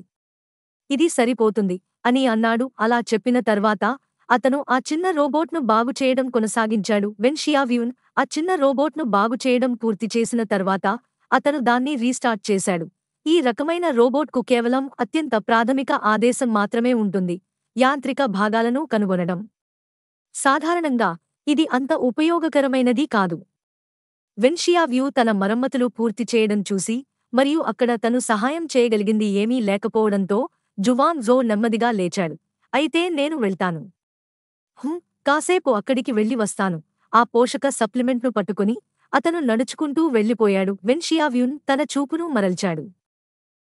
ఇది సరిపోతుంది అని అన్నాడు. అలా చెప్పిన తర్వాత అతను ఆ చిన్న రోబోట్ను బాగుచేయడం కొనసాగించాడు. వెన్ షియావ్యూన్ ఆ చిన్న రోబోట్ను బాగుచేయడం పూర్తి చేసిన తర్వాత అతను దాన్ని రీస్టార్ట్ చేశాడు. ఈ రకమైన రోబోట్కు కేవలం అత్యంత ప్రాథమిక ఆదేశం మాత్రమే ఉంటుంది: యాంత్రిక భాగాలను కనుగొనడం. సాధారణంగా ఇది అంత ఉపయోగకరమైనది కాదు. వెన్ షియావ్యూ తన మరమ్మతులు పూర్తి చేయడం చూసి మరియు అక్కడ తను సహాయం చేయగలిగింది ఏమీ లేకపోవడంతో జువాంగ్ జో నెమ్మదిగా లేచాడు. అయితే నేను వెళ్తాను. కాసేపు అక్కడికి వెళ్ళి వస్తాను. ఆ పోషక సప్లిమెంట్ను పట్టుకుని అతను నడుచుకుంటూ వెళ్ళిపోయాడు. వెన్ షియావ్యూన్ తన చూపును మరల్చాడు.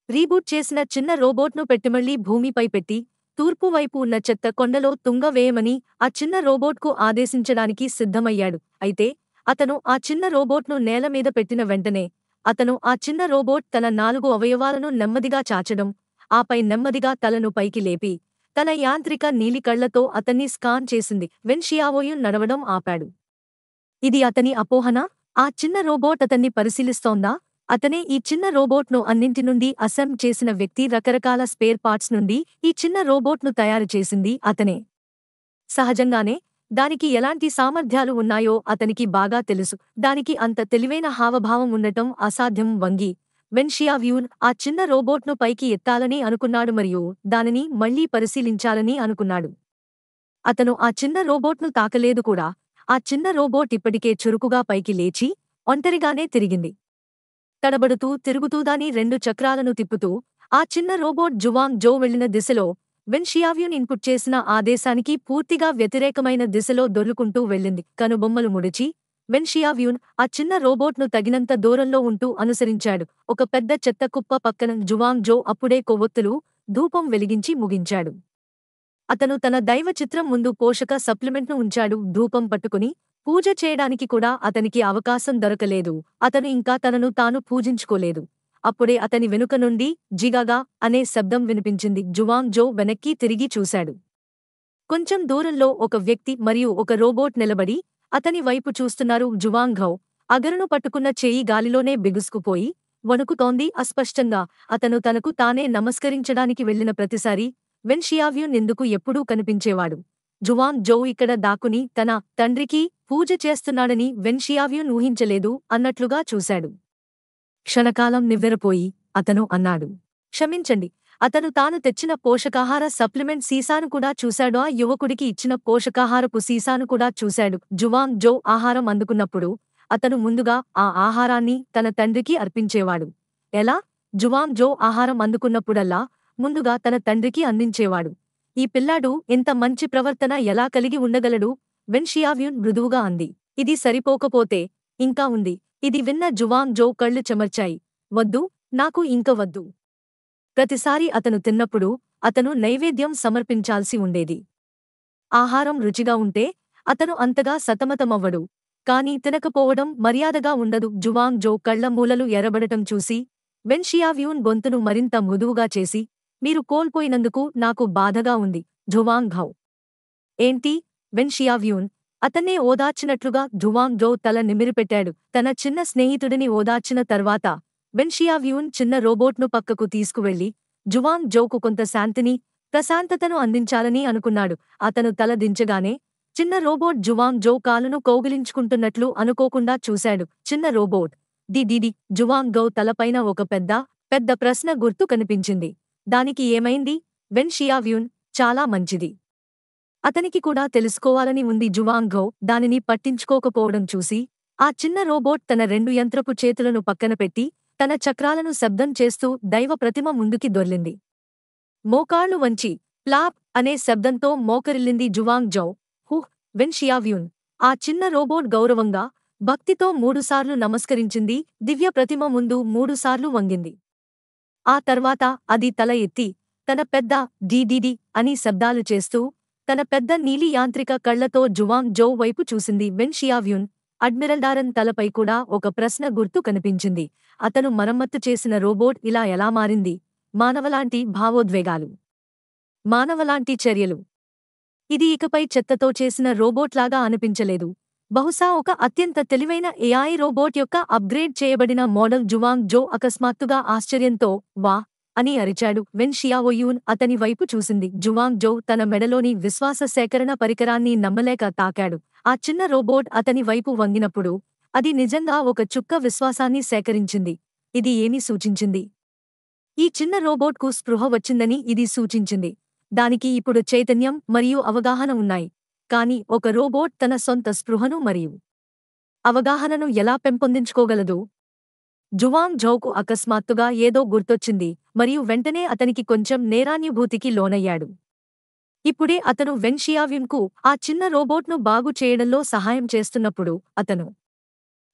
రీబూట్ చేసిన చిన్న రోబోట్ను పెట్టిమళ్లీ భూమిపై పెట్టి తూర్పు వైపు ఉన్న చెత్త కొండలో తుంగవేయమని ఆ చిన్న రోబోట్కు ఆదేశించడానికి సిద్ధమయ్యాడు. అయితే అతను ఆ చిన్న రోబోట్ను నేలమీద పెట్టిన వెంటనే అతను ఆ చిన్న రోబోట్ తన 4 అవయవాలను నెమ్మదిగా చాచడం, ఆపై నెమ్మదిగా తలను పైకి లేపి తన యాంత్రిక నీలి కళ్లతో అతన్ని స్కాన్ చేసింది. వెన్ షియావోయున్ నడవడం ఆపాడు. ఇది అతని అపోహనా? ఆ చిన్న రోబోట్ అతన్ని పరిశీలిస్తోందా? అతనే ఈ చిన్న రోబోట్ను అన్నింటి నుండి అసెంబ్ చేసిన వ్యక్తి. రకరకాల స్పేర్ పార్ట్స్ నుండి ఈ చిన్న రోబోట్ను తయారు చేసింది అతనే. సహజంగానే దానికి ఎలాంటి సామర్థ్యాలు ఉన్నాయో అతనికి బాగా తెలుసు. దానికి అంత తెలివైన హావభావం ఉండటం అసాధ్యం. వంగి వెన్ షియావ్యూన్ ఆ చిన్న రోబోట్ను పైకి ఎత్తాలని అనుకున్నాడు మరియు దానిని మళ్లీ పరిశీలించాలని అనుకున్నాడు. అతను ఆ చిన్న రోబోట్ను తాకలేదు కూడా. ఆ చిన్న రోబోట్ ఇప్పటికే చురుకుగా పైకి లేచి ఒంటరిగానే తిరిగింది. తడబడుతూ తిరుగుతూ దాని 2 చక్రాలను తిప్పుతూ ఆ చిన్న రోబోట్ జువాంగ్ జో వెళ్లిన దిశలో, వెన్ షియావ్యూన్ ఇన్పుట్ చేసిన ఆదేశానికి పూర్తిగా వ్యతిరేకమైన దిశలో దొర్లుకుంటూ వెళ్ళింది. కనుబొమ్మలు ముడిచి వెన్ షియావ్యూన్ ఆ చిన్న రోబోట్ను తగినంత దూరంలో ఉంటూ అనుసరించాడు. ఒక పెద్ద చెత్త కుప్ప పక్కన జువాంగ్ జో అప్పుడే కొవ్వొత్తులు, ధూపం వెలిగించి ముగించాడు. అతను తన దైవ చిత్రం ముందు పోషక సప్లిమెంట్ను ఉంచాడు. ధూపం పట్టుకుని పూజ చేయడానికి కూడా అతనికి అవకాశం దొరకలేదు. అతను ఇంకా తనను తాను పూజించుకోలేదు. అప్పుడే అతని వెనుక నుండి జిగాగా అనే శబ్దం వినిపించింది. జువాంగ్ జో వెనక్కి తిరిగి చూశాడు. కొంచెం దూరంలో ఒక వ్యక్తి మరియు ఒక రోబోట్ నిలబడి అతని వైపు చూస్తున్నారు. జువాంగ్ ఘౌ అగరును పట్టుకున్న చేయి గాలిలోనే బిగుసుకుపోయి వణుకుతోంది. అస్పష్టంగా అతను తనకు తానే నమస్కరించడానికి వెళ్లిన ప్రతిసారీ వెన్ షియావ్యూన్ ఎందుకు ఎప్పుడూ కనిపించేవాడు. జువాంగ్ జో ఇక్కడ దాక్కుని తన తండ్రికి పూజ చేస్తున్నాడని వెన్ షియావ్యూన్ ఊహించలేదు అన్నట్లుగా చూశాడు. క్షణకాలం నివ్వెరపోయి అతను అన్నాడు, క్షమించండి. అతను తాను తెచ్చిన పోషకాహార సప్లిమెంట్ సీసాను కూడా చూశాడు. ఆ యువకుడికి ఇచ్చిన పోషకాహారపు సీసాను కూడా చూశాడు. జువాంగ్ జో ఆహారం అందుకున్నప్పుడు అతను ముందుగా ఆ ఆహారాన్ని తన తండ్రికి అర్పించేవాడు. ఎలా? జువాంగ్ జో ఆహారం అందుకున్నప్పుడల్లా ముందుగా తన తండ్రికి అందించేవాడు. ఈ పిల్లాడు ఇంత మంచి ప్రవర్తన ఎలా కలిగి ఉండగలడు? వెన్ షియావ్యూన్ మృదువుగా అంది. ఇది సరిపోకపోతే ఇంకా ఉంది. ఇది విన్న జువాంగ్ జో కళ్ళు చెమర్చాయి. వద్దు, నాకు ఇంక వద్దు. ప్రతిసారి అతను తిన్నప్పుడు అతను నైవేద్యం సమర్పించాల్సి ఉండేది. ఆహారం రుచిగా ఉంటే అతను అంతగా సతమతమవ్వడు. కాని తినకపోవడం మర్యాదగా ఉండదు. జువాంగ్ జో కళ్ల మూలలు ఎర్రబడటం చూసి వెన్ షియావ్యూన్ గొంతును మరింత మృదువుగా చేసి, మీరు కోల్పోయినందుకు నాకు బాధగా ఉంది. జువాంగ్ ఘౌ. ఏంటి? వెన్ షియావ్యూన్ అతన్నే ఓదార్చినట్లుగా జువాంగ్ జో తల నిమిరిపెట్టాడు. తన చిన్న స్నేహితుడిని ఓదార్చిన తర్వాత వెన్ షియావ్యూన్ చిన్న రోబోట్ను పక్కకు తీసుకువెళ్లి జువాంగ్ జోకు కొంత శాంతిని, ప్రశాంతతను అందించాలని అనుకున్నాడు. అతను తల దించగానే చిన్న రోబోట్ జువాంగ్ జో కాలును కౌగిలించుకుంటున్నట్లు అనుకోకుండా చూశాడు. చిన్న రోబోట్ డి జువాంగ్ జో తలపైన ఒక పెద్ద ప్రశ్న గుర్తు కనిపించింది. దానికి ఏమైంది? వెన్ షియావ్యూన్ చాలా మంచిది. అతనికి కూడా తెలుసుకోవాలని ఉంది. జువాంగ్ జో దానిని పట్టించుకోకపోవడం చూసి ఆ చిన్న రోబోట్ తన 2 యంత్రపు చేతులను పక్కన పెట్టి తన చక్రాలను శబ్దం చేస్తూ దైవ ప్రతిమ ముందుకి దొర్లింది. మోకాళ్లు వంచి ప్లాప్ అనే శబ్దంతో మోకరిల్లింది జువాంగ్ జో. హుహ్! వెన్ షియావ్యూన్ ఆ చిన్న రోబోట్ గౌరవంగా, భక్తితో 3 సార్లు నమస్కరించింది. దివ్య ప్రతిమ ముందు 3 సార్లు వంగింది. ఆ తర్వాత అది తల ఎత్తి తన పెద్ద డీడీడీ అని శబ్దాలు చేస్తూ తన పెద్ద నీలి యాంత్రిక కళ్లతో జువాంగ్ జో వైపు చూసింది. వెన్ షియావ్యూన్ అడ్మిరల్ డారెన్ తలపై కూడా ఒక ప్రశ్న గుర్తు కనిపించింది. అతను మరమ్మత్తు చేసిన రోబోట్ ఇలా ఎలా మారింది? మానవలాంటి భావోద్వేగాలు, మానవలాంటి చర్యలు. ఇది ఇకపై చెత్తతో చేసిన రోబోట్లాగా అనిపించలేదు. బహుశా ఒక అత్యంత తెలివైన ఏఐ రోబోట్ యొక్క అప్గ్రేడ్ చేయబడిన మోడల్. జువాంగ్ జో అకస్మాత్తుగా ఆశ్చర్యంతో వా అని అరిచాడు. వెన్ షియావోయూన్ అతని వైపు చూసింది. జువాంగ్ జో తన మెడలోని విశ్వాస సేకరణ పరికరాన్ని నమ్మలేక తాకాడు. ఆ చిన్న రోబోట్ అతని వైపు వంగినప్పుడు అది నిజంగా ఒక చుక్క విశ్వాసాన్ని సేకరించింది. ఇది ఏమి సూచించింది? ఈ చిన్న రోబోట్కు స్పృహ వచ్చిందని ఇది సూచించింది. దానికి ఇప్పుడు చైతన్యం మరియు అవగాహన ఉన్నాయి. కాని ఒక రోబోట్ తన సొంత స్పృహను మరియు అవగాహనను ఎలా పెంపొందించుకోగలదు? జువాంగ్ జోకు అకస్మాత్తుగా ఏదో గుర్తొచ్చింది మరియు వెంటనే అతనికి కొంచెం నేరాన్యుభూతికి లోనయ్యాడు. ఇప్పుడే అతను వెన్ షియావ్యూన్కు ఆ చిన్న రోబోట్ను బాగు చేయడంలో సహాయం చేస్తున్నప్పుడు అతను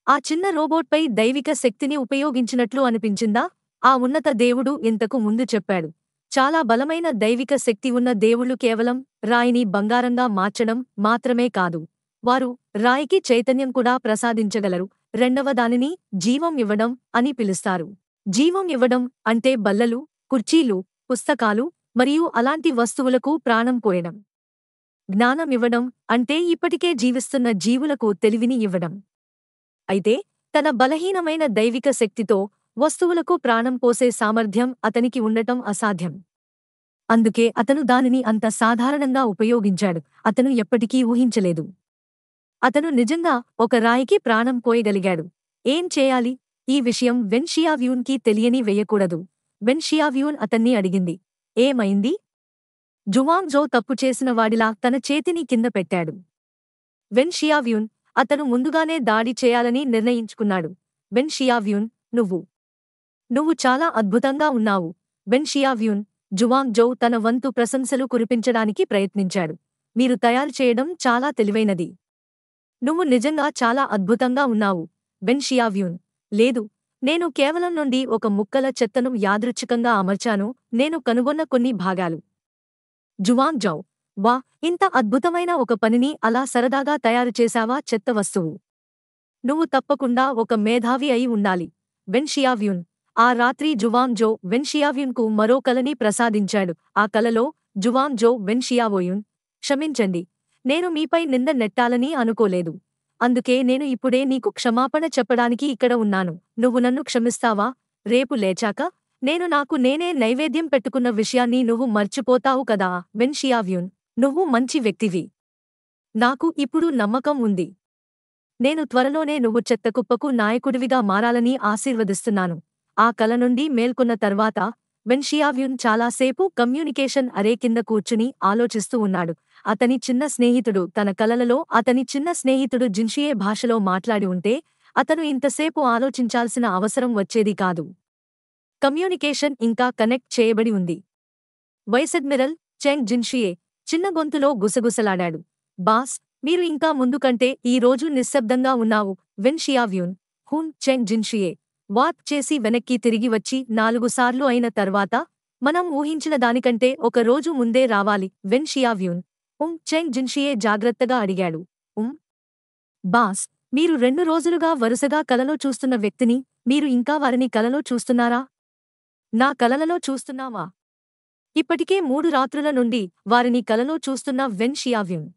ఆ చిన్న రోబోట్పై దైవిక శక్తిని ఉపయోగించినట్లు అనిపించిందా? ఆ ఉన్నత దేవుడు ఇంతకు ముందు చెప్పాడు, చాలా బలమైన దైవిక శక్తి ఉన్న దేవుళ్ళు కేవలం రాయిని బంగారంగా మార్చడం మాత్రమే కాదు, వారు రాయికి చైతన్యం కూడా ప్రసాదించగలరు. రెండవ దానిని జీవం ఇవ్వడం అని పిలుస్తారు. జీవం ఇవ్వడం అంటే బల్లలు, కుర్చీలు, పుస్తకాలు మరియు అలాంటి వస్తువులకు ప్రాణం పోయడం. జ్ఞానం ఇవ్వడం అంటే ఇప్పటికే జీవిస్తున్న జీవులకు తెలివిని ఇవ్వడం. అయితే తన బలహీనమైన దైవిక శక్తితో వస్తువులకు ప్రాణం పోసే సామర్థ్యం అతనికి ఉండటం అసాధ్యం. అందుకే అతను దానిని అంత సాధారణంగా ఉపయోగించాడు. అతను ఎప్పటికీ ఊహించలేదు అతను నిజంగా ఒక రాయికి ప్రాణం పోయగలిగాడు. ఏం చేయాలి? ఈ విషయం వెన్ షియావ్యూన్కి తెలియని వేయకూడదు. వెన్ షియావ్యూన్ అతన్ని అడిగింది. ఏమైంది? జువాంగ్ జో తప్పు చేసిన వాడిలా తన చేతిని కింద పెట్టాడు. వెన్ షియావ్యూన్ అతను ముందుగానే దాడి చేయాలని నిర్ణయించుకున్నాడు. వెన్ షియావ్యూన్ నువ్వు చాలా అద్భుతంగా ఉన్నావు. వెన్ షియావ్యూన్ జువాంగ్ జో తన వంతు ప్రశంసలు కురిపించడానికి ప్రయత్నించాడు. మీరు తయారు చేయడం చాలా తెలివైనది. నువ్వు నిజంగా చాలా అద్భుతంగా ఉన్నావు, వెన్ షియావ్యూన్. లేదు, నేను కేవలం నుండి ఒక ముక్కల చెత్తను యాదృచ్ఛికంగా అమర్చాను, నేను కనుగొన్న కొన్ని భాగాలు. జువాంగ్ జౌ. వా, ఇంత అద్భుతమైన ఒక పనిని అలా సరదాగా తయారు చేశావా చెత్త వస్తువు. నువ్వు తప్పకుండా ఒక మేధావి అయి ఉండాలి, వెన్ షియావ్యూన్. ఆ రాత్రి జువాంగ్ జో వెన్ షియావ్యూన్కు మరో కలని ప్రసాదించాడు. ఆ కలలో జువాంగ్ జో వెన్ షియావోయున్, క్షమించండి, నేను మీపై నింద నెట్టాలని అనుకోలేదు. అందుకే నేను ఇప్పుడే నీకు క్షమాపణ చెప్పడానికి ఇక్కడ ఉన్నాను. నువ్వు నన్ను క్షమిస్తావా? రేపు లేచాక నేను నాకు నేనే నైవేద్యం పెట్టుకున్న విషయాన్ని నువ్వు మర్చిపోతావు కదా వెన్ షియావ్యూన్. నువ్వు మంచి వ్యక్తివి. నాకు ఇప్పుడు నమ్మకం ఉంది. నేను త్వరలోనే నువ్వు చెత్తకుప్పకు నాయకుడివిగా మారాలని ఆశీర్వదిస్తున్నాను. ఆ కల నుండి మేల్కొన్న తర్వాత వెన్ షియావ్యూన్ చాలాసేపు కమ్యూనికేషన్ అరే కింద కూర్చుని ఆలోచిస్తూ ఉన్నాడు. అతని చిన్న స్నేహితుడు తన కలలలో అతని చిన్న స్నేహితుడు జిన్షియే భాషలో మాట్లాడి ఉంటే అతను ఇంతసేపు ఆలోచించాల్సిన అవసరం వచ్చేది కాదు. కమ్యూనికేషన్ ఇంకా కనెక్ట్ చేయబడి ఉంది. వైస్ అడ్మిరల్ చెంగ్ జిన్షియే చిన్న గొంతులో గుసగుసలాడాడు. బాస్, మీరు ఇంకా ముందు కంటే ఈ రోజు నిశ్శబ్దంగా ఉన్నావు, వెన్ షియావ్యూన్. హున్ చెంగ్ జిన్షియే వార్ప్ చేసి వెనక్కి తిరిగి వచ్చి 4 సార్లు అయిన తర్వాత మనం ఊహించిన దానికంటే ఒక రోజు ముందే రావాలి, వెన్ షియావ్యూన్. చెంగ్ జిన్షియే జాగ్రత్తగా అడిగాడు. బాస్, మీరు 2 రోజులుగా వరుసగా కలలో చూస్తున్న వ్యక్తిని మీరు ఇంకా వారిని కలలో చూస్తున్నారా? నా కలలలో చూస్తున్నావా? ఇప్పటికే 3 రాత్రుల నుండి వారిని కలలో చూస్తున్న వెన్ షియావ్యూన్.